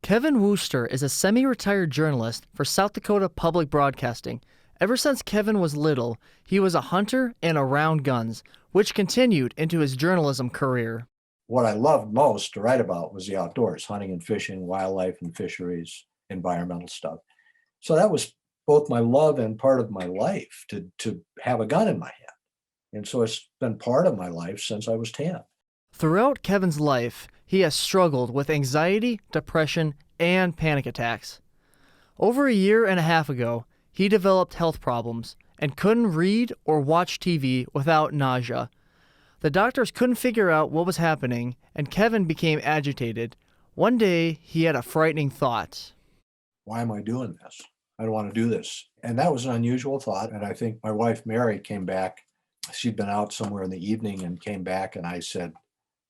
Kevin Woster is a semi-retired journalist for South Dakota Public Broadcasting. Ever since Kevin was little, he was a hunter and around guns, which continued into his journalism career. What I loved most to write about was the outdoors, hunting and fishing, wildlife and fisheries, environmental stuff. So that was both my love and part of my life to have a gun in my hand. And so it's been part of my life since I was 10. Throughout Kevin's life, he has struggled with anxiety, depression, and panic attacks. Over a year and a half ago, he developed health problems and couldn't read or watch TV without nausea. The doctors couldn't figure out what was happening, and Kevin became agitated. One day, he had a frightening thought. Why am I doing this? I don't want to do this. And that was an unusual thought. And I think my wife, Mary, came back. She'd been out somewhere in the evening and came back. And I said,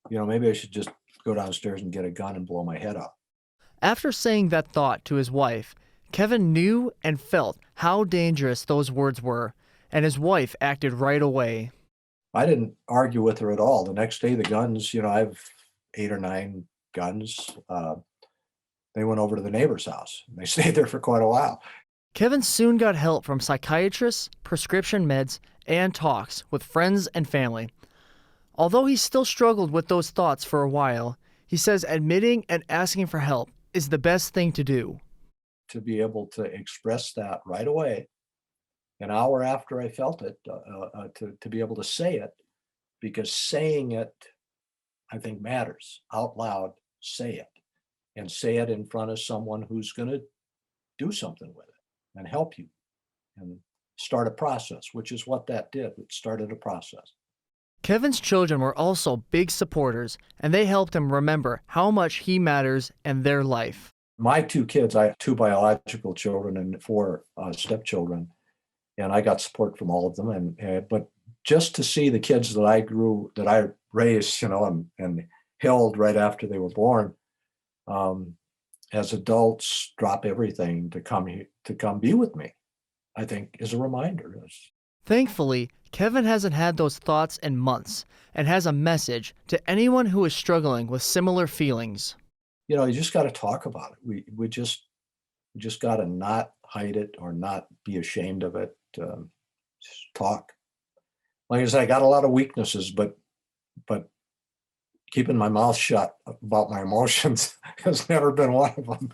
maybe I should just go downstairs and get a gun and blow my head off. After saying that thought to his wife, Kevin knew and felt how dangerous those words were, and his wife acted right away. I didn't argue with her at all. The next day, the guns, I have 8 or 9 guns. They went over to the neighbor's house. They stayed there for quite a while. Kevin soon got help from psychiatrists, prescription meds, and talks with friends and family. Although he still struggled with those thoughts for a while, he says admitting and asking for help is the best thing to do. To be able to express that right away, an hour after I felt it, to be able to say it, because saying it, I think, matters. Out loud, say it. And say it in front of someone who's going to do something with it and help you and start a process, which is what that did. It started a process. Kevin's children were also big supporters, and they helped him remember how much he matters in their life. My 2 kids, I have 2 biological children and 4 stepchildren, and I got support from all of them. But just to see the kids that I raised, and held right after they were born, as adults drop everything to come be with me, I think is a reminder. Thankfully, Kevin hasn't had those thoughts in months and has a message to anyone who is struggling with similar feelings. You just got to talk about it. We just got to not hide it or not be ashamed of it. Just talk. Like I said, I got a lot of weaknesses, but keeping my mouth shut about my emotions has never been one of them.